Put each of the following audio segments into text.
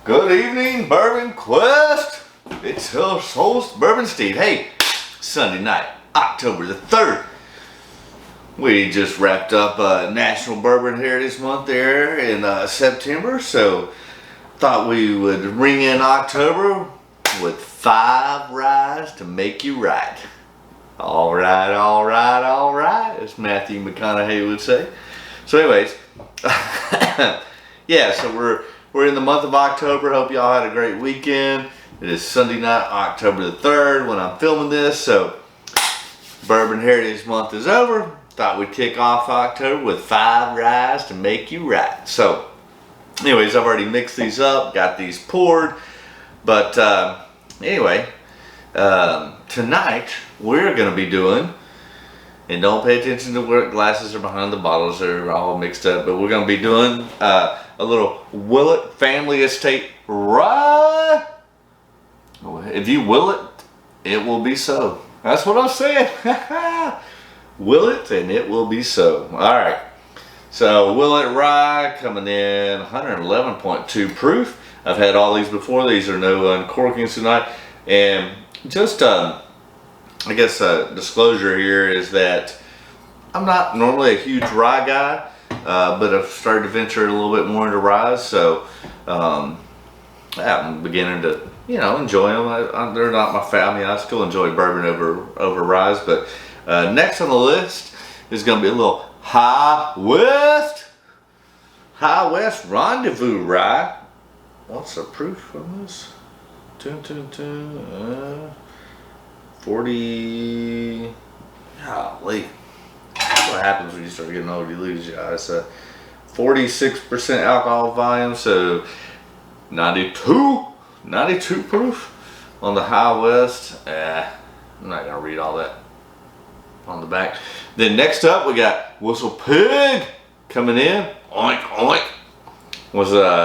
Good evening, Bourbon Quest. It's your host, Bourbon Steve. Hey, Sunday night, October the 3rd. We just wrapped up National Bourbon Heritage Month there in September, so thought we would ring in October with 5 ryes to make you right. All right, all right, all right, as Matthew McConaughey would say. So anyways, yeah, so we're in the month of October. Hope y'all had a great weekend. It is Sunday night, October the 3rd when I'm filming this, so Bourbon Heritage Month is over. Thought we'd kick off October with 5 ryes to make you right. So anyways, I've already mixed these up, got these poured, but anyway, tonight we're going to be doing, and don't pay attention to where glasses are behind the bottles, they're all mixed up, but we're going to be doing a little Willett Family Estate Rye. If you will it, it will be so. That's what I'm saying. Will it, and it will be so. Alright, so Willett Rye coming in 111.2 proof. I've had all these before. These are no uncorkings tonight. And just, I guess disclosure here is that I'm not normally a huge rye guy, but I've started to venture a little bit more into ryes. So I'm beginning to, enjoy them. They're not my family. I still enjoy bourbon over ryes, but next on the list is going to be a little High West Rendezvous Rye. What's the proof on this? 40. Golly. That's what happens when you start getting old. You lose your eyes. 46% alcohol volume, so 92 proof on the High West. I'm not gonna read all that on the back. Then next up we got WhistlePig coming in. Oink oink.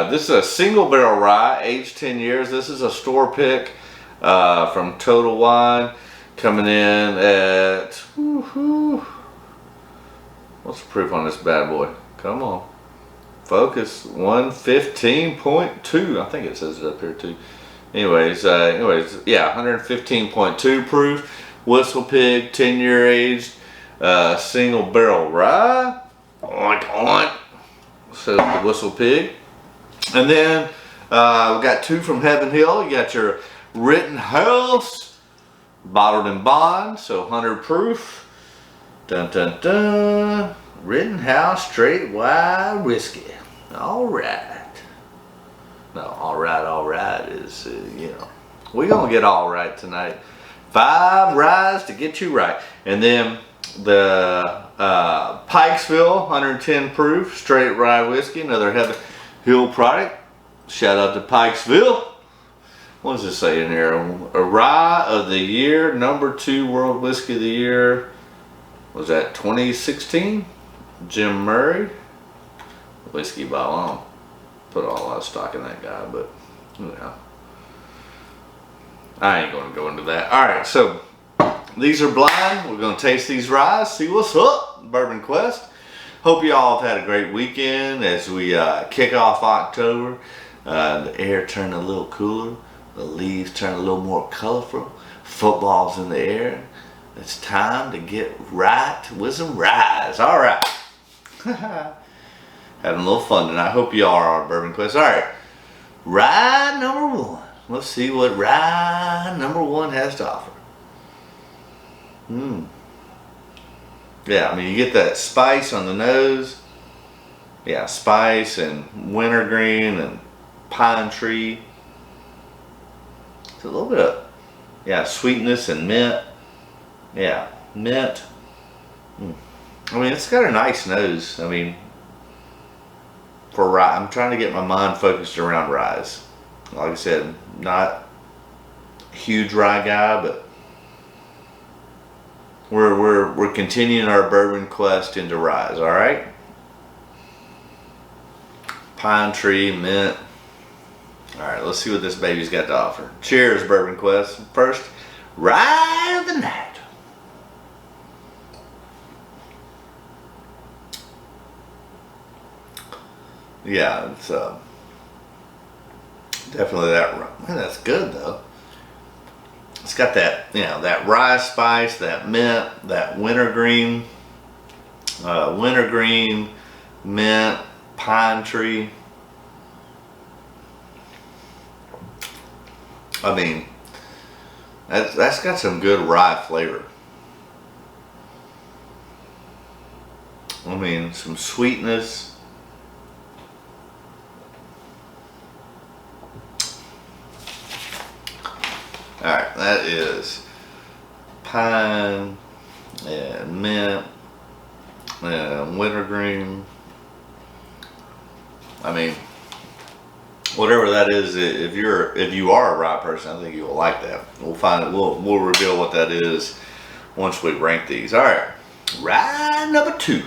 This is a single barrel rye, aged 10 years. This is a store pick from Total Wine, coming in at what's the proof on this bad boy? Come on, focus. 115.2. I think it says it up here too. Anyways, yeah, 115.2 proof. WhistlePig, 10-year aged, single barrel rye. Oink oink. Says the WhistlePig. And then we got 2 from Heaven Hill. You got your Rittenhouse, bottled in bond, so 100 proof. Dun dun dun. Rittenhouse straight white whiskey. All right. No, all right is, we're going to get all right tonight. 5 ryes to get you right. And then the Pikesville, 110 proof, straight rye whiskey, another Heaven Hill product. Shout out to Pikesville. What does it say in here? A rye of the year, number 2 world whiskey of the year. Was that 2016? Jim Murray. Whiskey bottle. I don't put a lot of stock in that guy, but I ain't going to go into that. Alright, so these are blind. We're going to taste these ryes, see what's up. Bourbon Quest. Hope you all have had a great weekend as we kick off October. The air turned a little cooler. The leaves turned a little more colorful. Football's in the air. It's time to get right with some ryes. Alright. Having a little fun tonight. I hope you all are, Bourbon Quest. Alright. Rye number 1. Let's see what rye number 1 has to offer. Yeah, I mean, you get that spice on the nose. Yeah, spice and wintergreen and pine tree. It's a little bit of, sweetness and mint. Yeah, mint. I mean, it's got a nice nose. I mean, for rye, I'm trying to get my mind focused around ryes. Like I said, not a huge rye guy, but we're continuing our bourbon quest into ryes. All right, pine tree, mint. All right, let's see what this baby's got to offer. Cheers, Bourbon Quest. First, rye of the night. Yeah, it's Definitely that. Man, that's good though. It's got that, you know, that rye spice, that mint, that wintergreen, mint, pine tree. I mean, that's got some good rye flavor. I mean, some sweetness. Alright, that is pine and mint and wintergreen. I mean, whatever that is, if you are a rye person, I think you will like that. We'll find it. We'll reveal what that is once we rank these. All right, rye number 2.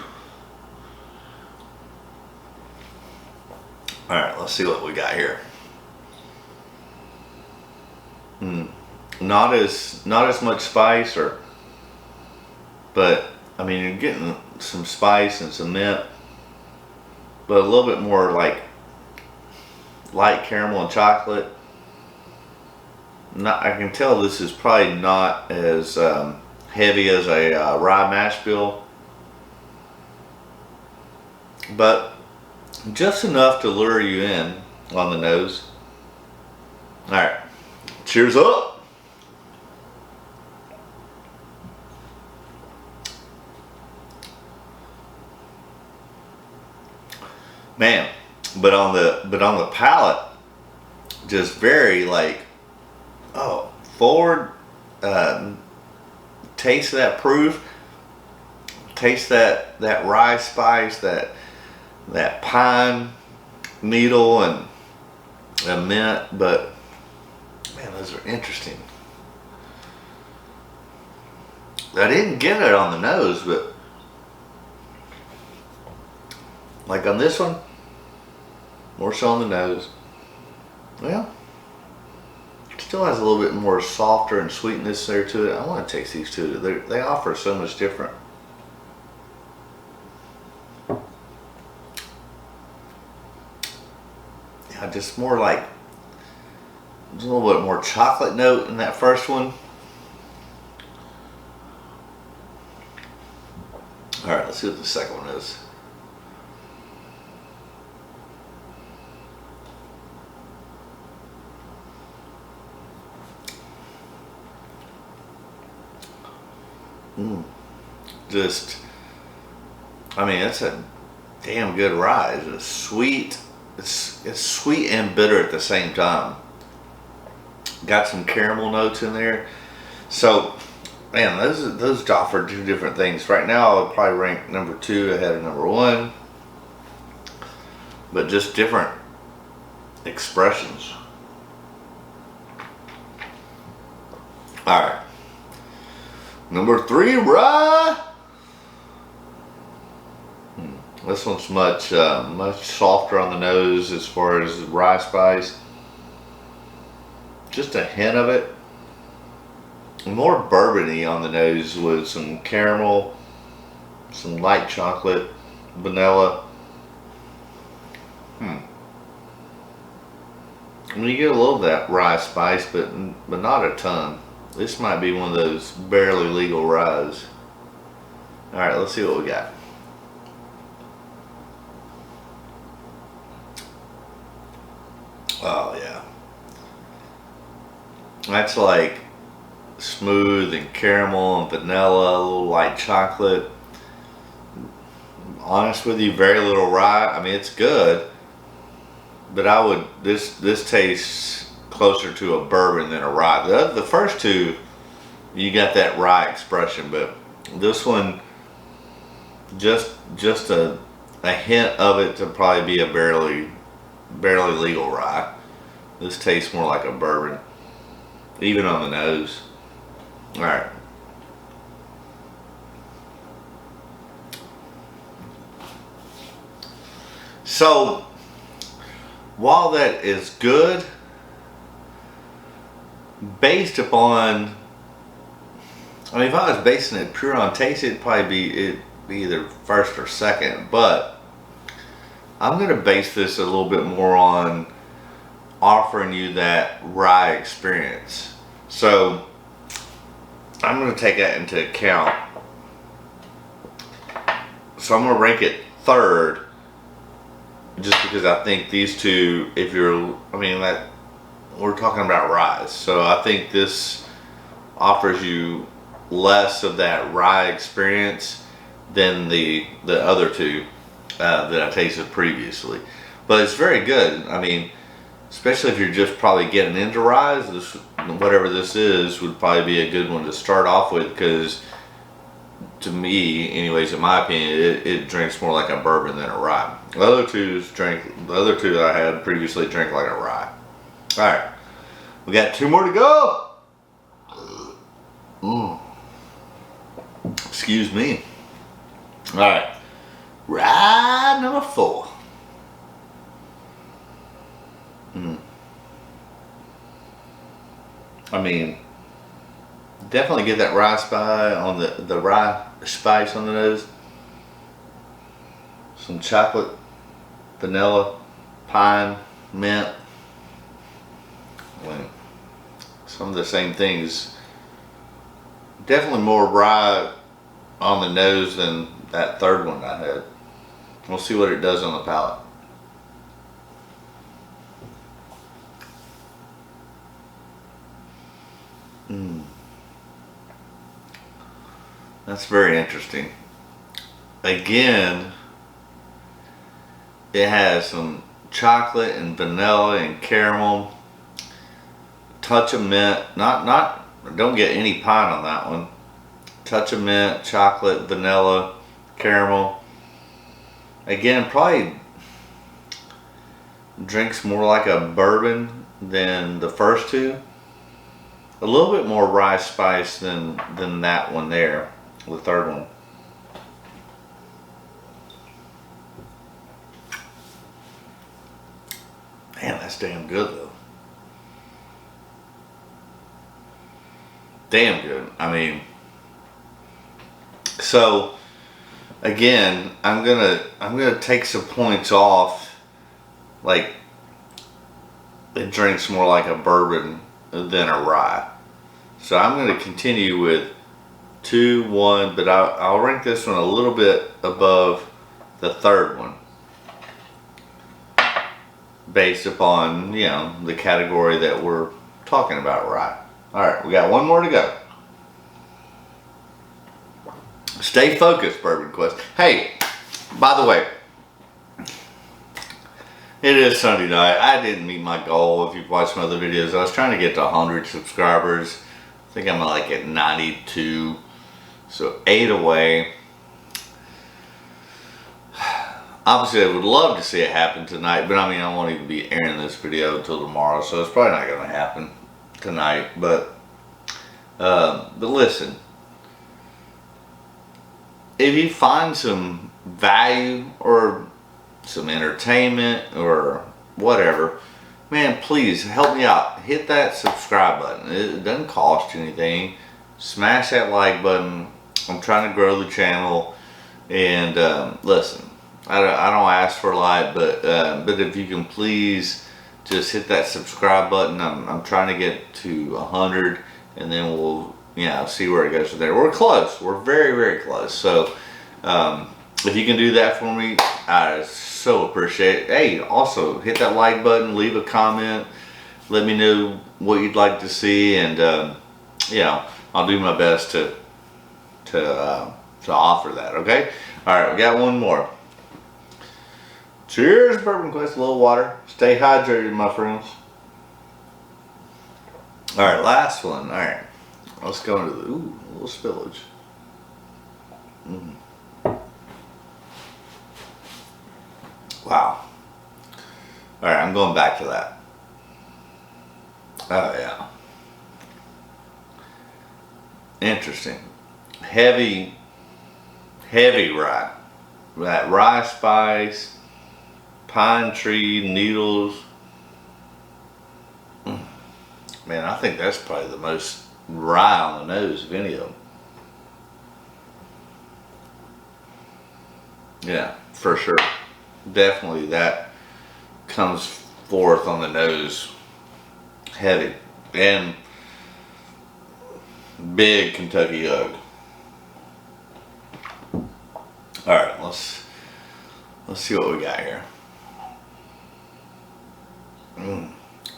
All right, let's see what we got here. Not as much spice, but I mean, you're getting some spice and some mint, but a little bit more like light caramel and chocolate. I can tell this is probably not as heavy as a rye mash bill, but just enough to lure you in on the nose. All right, cheers up. Man, but on the palate, just very like, oh, forward. Taste that proof. Taste that rye spice, that pine needle and mint. But man, those are interesting. I didn't get it on the nose, but like on this one, more so on the nose. Well, still has a little bit more softer and sweetness there to it. I want to taste these two. They offer so much different. Yeah, just more like a little bit more chocolate note in that first one. All right, let's see what the second one is. Just, I mean, it's a damn good rye. It's sweet. It's sweet and bitter at the same time. Got some caramel notes in there. So, man, those offer 2 different things. Right now, I would probably rank number 2 ahead of number 1, but just different expressions. All right. Number 3, rye. This one's much softer on the nose as far as rye spice. Just a hint of it. More bourbony on the nose with some caramel, some light chocolate, vanilla. I mean, you get a little of that rye spice, but not a ton. This might be one of those barely legal ryes. All right, let's see what we got. Oh yeah, that's like smooth and caramel and vanilla, a little light chocolate. Honest with you, very little rye. I mean, it's good, but this tastes closer to a bourbon than a rye. The first 2, you got that rye expression, but this one, just a hint of it to probably be a barely legal rye. This tastes more like a bourbon, even on the nose. All right. So, while that is good, based upon, I mean, if I was basing it pure on taste, it'd be either first or second, but I'm going to base this a little bit more on offering you that rye experience. So I'm going to take that into account. So I'm going to rank it third, just because I think these two, if you're, I mean, that we're talking about Ryes, so I think this offers you less of that rye experience than the other two that I tasted previously. But it's very good. I mean, especially if you're just probably getting into Ryes, this, whatever this is, would probably be a good one to start off with, because to me, anyways, in my opinion, it drinks more like a bourbon than a rye. The other two that I had previously drank like a rye. All right, we got 2 more to go. Excuse me. All right, rye number 4. I mean, definitely get that rye spice on the rye spice on the nose. Some chocolate, vanilla, pine, mint. Well, some of the same things. Definitely more rye on the nose than that third one I had. We'll see what it does on the palate. That's very interesting. Again, it has some chocolate and vanilla and caramel, touch of mint. Don't get any pine on that one. Touch of mint, chocolate, vanilla, caramel. Again, probably drinks more like a bourbon than the first two. A little bit more rye spice than that one there, the third one. Man, that's damn good though. Damn good. I mean, so again, I'm gonna take some points off. Like, it drinks more like a bourbon than a rye. So I'm going to continue with 2, 1, but I'll rank this one a little bit above the third one, based upon, you know, the category that we're talking about, rye. All right, we got 1 more to go. Stay focused, Bourbon Quest. Hey, by the way, it is Sunday night. I didn't meet my goal. If you've watched my other videos, I was trying to get to 100 subscribers. I think I'm like at 92. So 8 away. Obviously, I would love to see it happen tonight, but I mean, I won't even be airing this video until tomorrow, so it's probably not going to happen tonight. But listen, if you find some value or some entertainment or whatever, man, please help me out. Hit that subscribe button. It doesn't cost you anything. Smash that like button. I'm trying to grow the channel, and listen, I don't ask for a lot, but if you can please just hit that subscribe button. I'm trying to get to 100, and then we'll, you know, see where it goes from there. We're close. We're very, very close. So if you can do that for me, I so appreciate it. Hey, also hit that like button, leave a comment, let me know what you'd like to see, and yeah, I'll do my best to offer that. Okay. All right, we got 1 more. Cheers, Bourbon Quest. A little water. Stay hydrated, my friends. All right, last one. All right, let's go into the a little spillage. Wow. All right, I'm going back to that. Oh yeah. Interesting. Heavy rye. That rye spice, pine tree, needles. Man, I think that's probably the most rye on the nose of any of them. Yeah, for sure. Definitely that comes 4th on the nose. Heavy. And big Kentucky hug. Alright, let's see what we got here.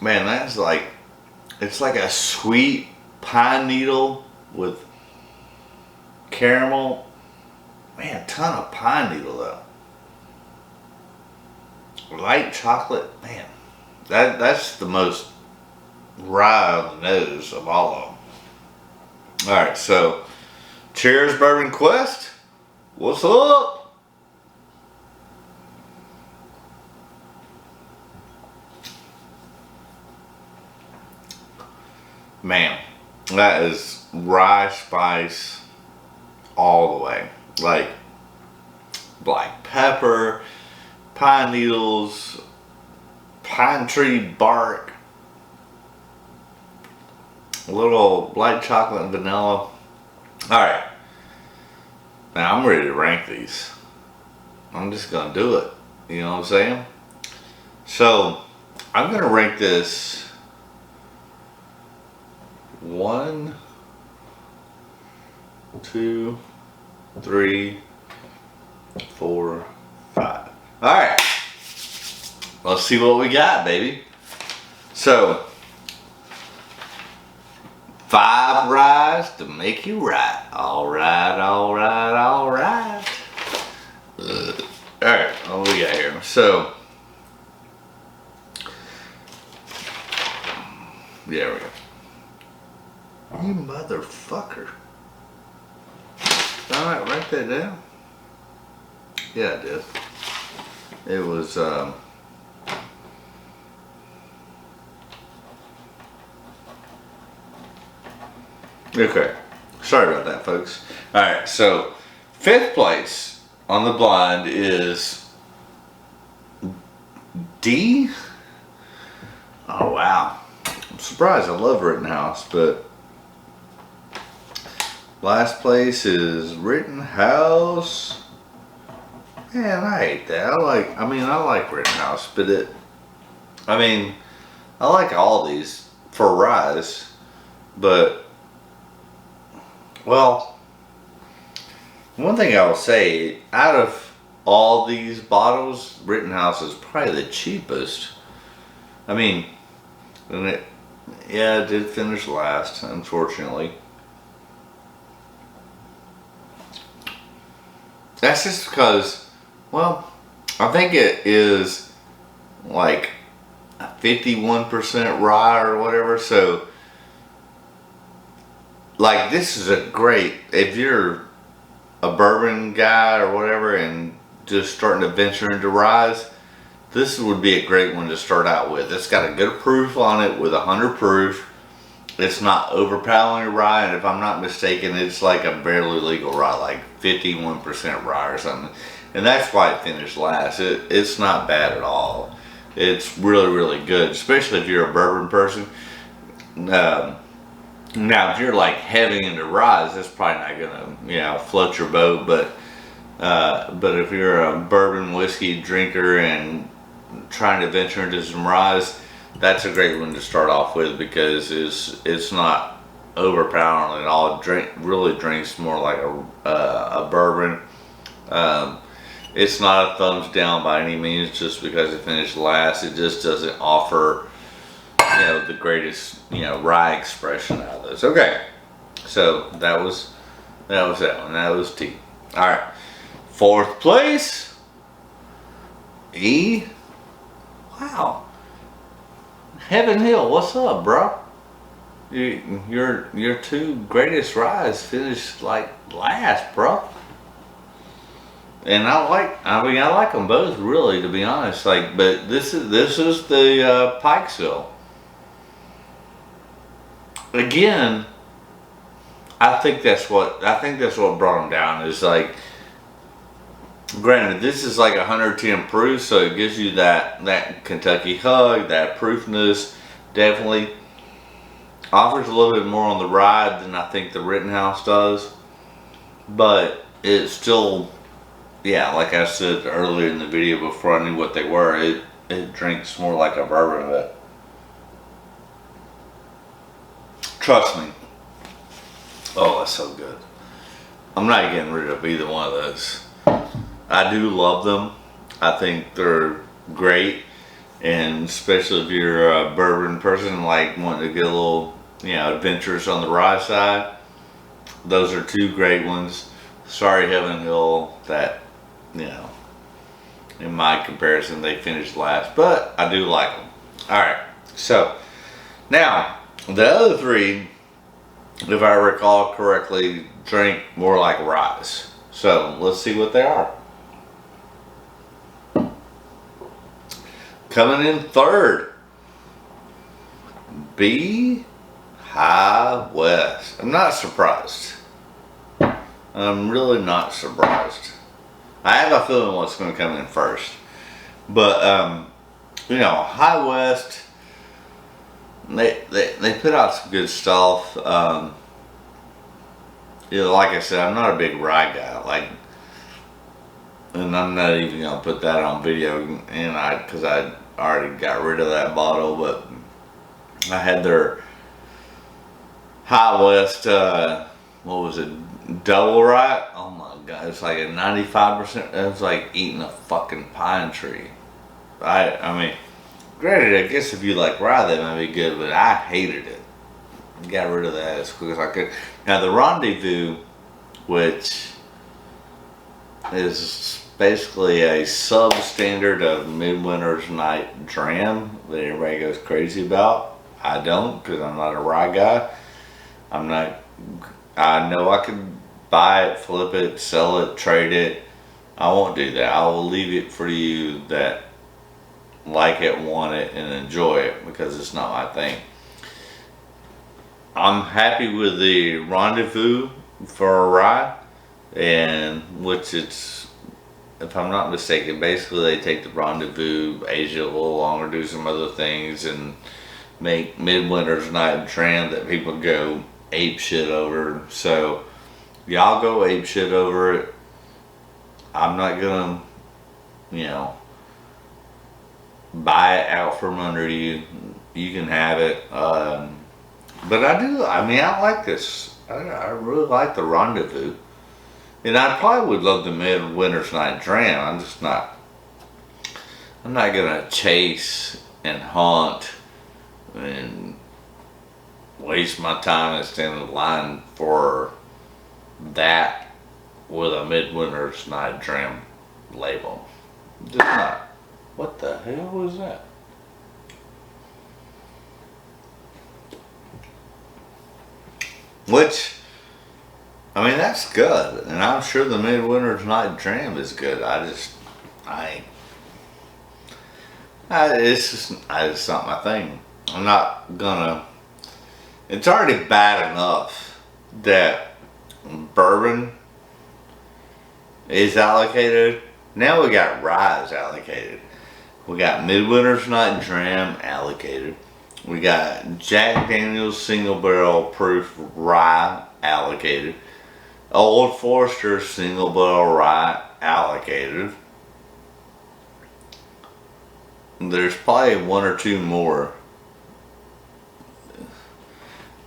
Man, that's like, it's like a sweet pine needle with caramel. Man, a ton of pine needle though. Light chocolate, man. That's the most rye on the nose of all of them. Alright, so cheers, Bourbon Quest. What's up? Man, that is rye spice all the way. Like black pepper, pine needles, pine tree bark, a little light chocolate and vanilla. Alright, now I'm ready to rank these. I'm just gonna do it. You know what I'm saying? So I'm gonna rank this 1, 2, 3, 4, 5. Alright, let's see what we got, baby. So 5 ryes to make you right. Alright, alright, alright. Alright, what we got here? So, there we go. You motherfucker. Did I write that down? Yeah, I did. It was, okay. Sorry about that, folks. Alright, so 5th place on the blind is D. Oh, wow. I'm surprised. I love Rittenhouse, but last place is Rittenhouse. Man, I hate that. I like Rittenhouse, but I like all these for Ryes, but, well, one thing I will say, out of all these bottles, Rittenhouse is probably the cheapest. I mean, and yeah, it did finish last, unfortunately. That's just because, well, I think it is like a 51% rye or whatever, so like this is a great, if you're a bourbon guy or whatever and just starting to venture into ryes, this would be a great one to start out with. It's got a good proof on it with 100 proof. It's not overpowering rye, and if I'm not mistaken, it's like a barely legal rye, like 51% rye or something. And that's why it finished last. It's not bad at all. It's really, really good, especially if you're a bourbon person. Now, if you're like heavy into ryes, that's probably not gonna, float your boat. But if you're a bourbon whiskey drinker and trying to venture into some ryes, that's a great one to start off with because it's not overpowering at all. It really drinks more like a bourbon. It's not a thumbs down by any means just because it finished last. It just doesn't offer, the greatest, rye expression out of this. Okay, so that was that one. That was T. All right, 4th place, E. Wow. Heaven Hill, what's up, bro? Your 2 greatest ryes finished like last, bro. And I like them both, really, to be honest. Like, but this is the Pikesville. Again, I think that's what brought them down. Is like, granted, this is like 110 proof, so it gives you that Kentucky hug, that proofness. Definitely offers a little bit more on the rye than I think the Rittenhouse does, but it's still, yeah, like I said earlier in the video before I knew what they were, it drinks more like a bourbon, but trust me. Oh, that's so good. I'm not getting rid of either one of those. I do love them. I think they're great, and especially if you're a bourbon person, like wanting to get a little, adventurous on the rye side. Those are two great ones. Sorry, Heaven Hill, that, in my comparison, they finished last, but I do like them. All right, so now the other three, if I recall correctly, drink more like Ryes. So let's see what they are. Coming in third, Be High West. I'm not surprised. I'm really not surprised. I have a feeling what's going to come in first. But, High West, they put out some good stuff. Like I said, I'm not a big rye guy. And I'm not even going to put that on video, because I already got rid of that bottle. But I had their High West, what was it? Double rye. Oh my god, it's like a 95%. It was like eating a fucking pine tree. I mean, granted, I guess if you like rye, that might be good, but I hated it. Got rid of that as quick as I could. Now the Rendezvous, which is basically a substandard of Midwinter's Night Dram that everybody goes crazy about. I don't, because I'm not a rye guy. I know I could buy it, flip it, sell it, trade it. I won't do that. I will leave it for you that like it, want it, and enjoy it, because it's not my thing. I'm happy with the Rendezvous for a rye, and which it's, if I'm not mistaken, basically they take the Rendezvous, age it a little longer, do some other things, and make Midwinter's Night Dram that people go ape shit over. So y'all go ape shit over it. I'm not gonna, buy it out from under you. You can have it. But I like this. I really like the Rendezvous. And I probably would love the Midwinter's Night Dram. I'm not gonna chase and haunt and waste my time and stand in line for that with a Midwinter's Night Dram label. Just not. What the hell was that? Which, that's good, and I'm sure the Midwinter's Night Dram is good. It's just not my thing. I'm not gonna. It's already bad enough that bourbon is allocated. Now we got Ryes allocated. We got Midwinter's Night Dram allocated. We got Jack Daniel's Single Barrel Proof Rye allocated. Old Forester Single Barrel Rye allocated. There's probably one or two more.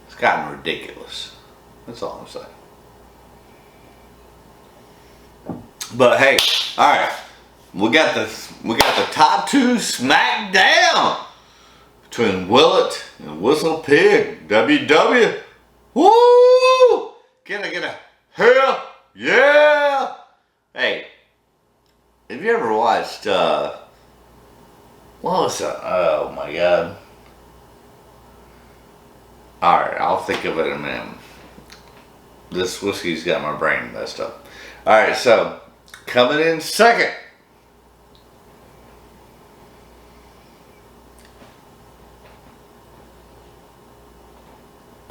It's gotten ridiculous. That's all I'm saying. But hey, all right, we got the top two smack down between Willett and WhistlePig. WW. Woo! Can I get a hell yeah? Hey, have you ever watched what was that? Oh my god. Alright, I'll think of it in a minute. This whiskey's got my brain messed up. Alright, so coming in second,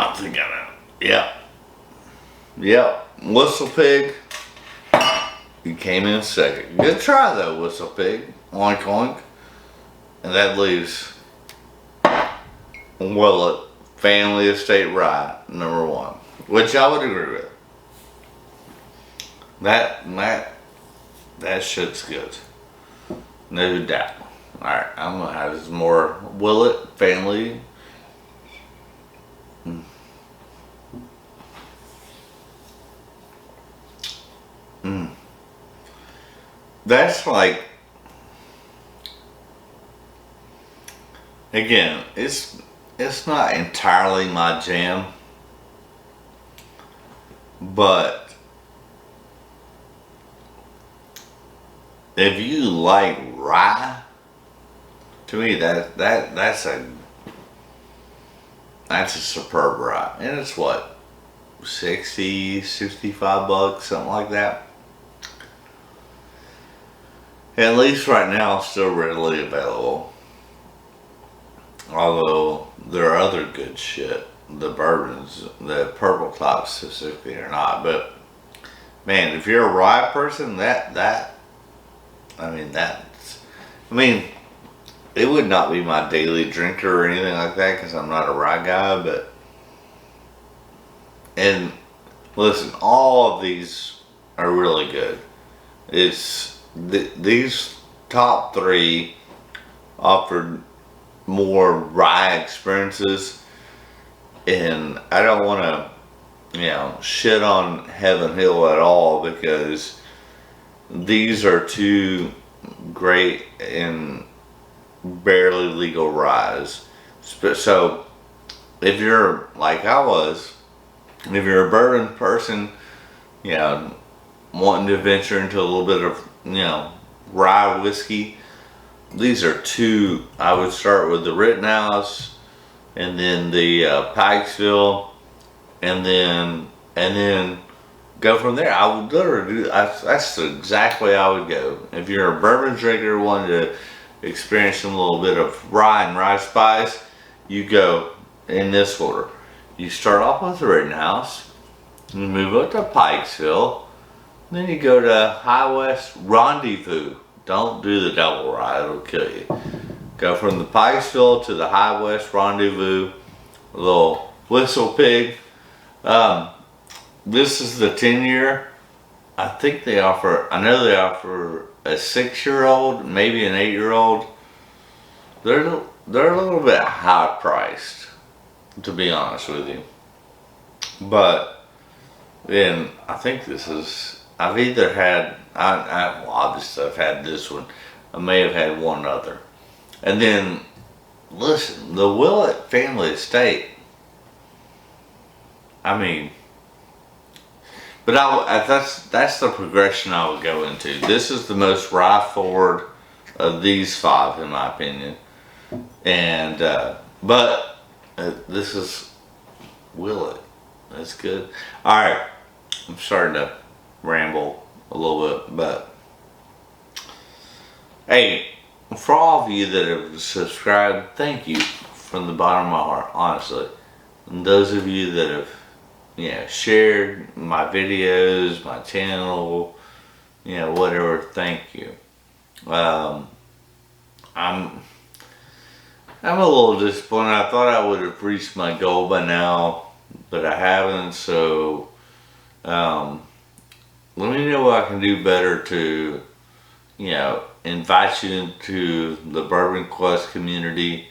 I think I know. Yep. WhistlePig. You came in second. Good try though, WhistlePig. Oink oink. And that leaves Willett Family Estate Rye number one, which I would agree with. That shit's good, no doubt. Alright, I'm gonna have some more Willett family. That's like, again, it's not entirely my jam, but if you like rye, to me that's a superb rye, and it's what, 65 bucks, something like that. At least right now, it's still readily available. Although there are other good shit, the bourbons, the purple tops specifically are not. But man, if you're a rye person, I mean, it would not be my daily drinker or anything like that because I'm not a rye guy. But and listen, all of these are really good. These top three offered more rye experiences, and I don't want to, shit on Heaven Hill at all, because these are two great and barely legal ryes. So if you're like I was, if you're a bourbon person, wanting to venture into a little bit of, rye whiskey, these are two. I would start with the Rittenhouse, and then the Pikesville, and then go from there. I would literally do. That's exactly how I would go. If you're a bourbon drinker wanting to experience a little bit of rye and rye spice, you go in this order. You start off with the Rittenhouse, you move up to Pikesville, then you go to High West Rendezvous. Don't do the double rye, it'll kill you. Go from the Pikesville to the High West Rendezvous, a little WhistlePig. This is the 10-year. I know they offer a 6-year-old, maybe an 8-year-old. They're a little bit high priced, to be honest with you. But then I think I've either had, obviously I've had this one. I may have had one other. And then, listen, the Willett family estate. I mean, but that's the progression I would go into. This is the most rye forward of these 5, in my opinion. And, this is Willett. That's good. Alright, I'm starting to ramble a little bit, but hey, for all of you that have subscribed, thank you from the bottom of my heart, honestly. And those of you that have shared my videos, my channel, whatever, thank you. I'm a little disappointed. I thought I would have reached my goal by now, but I haven't. So let me know what I can do better to, invite you into the Bourbon Quest community.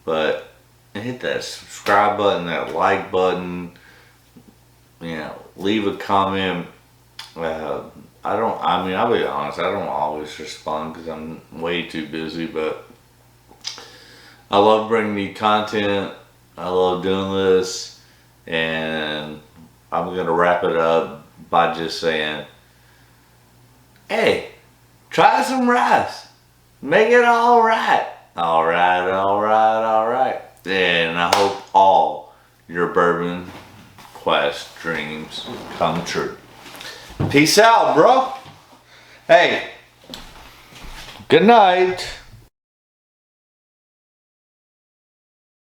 But hit that subscribe button, that like button, leave a comment. I'll be honest, I don't always respond because I'm way too busy, but I love bringing you content. I love doing this, and I'm going to wrap it up by just saying, hey, try some rice. Make it all right. All right, all right, all right. And I hope all your Bourbon Quest dreams come true. Peace out, bro. Hey, good night.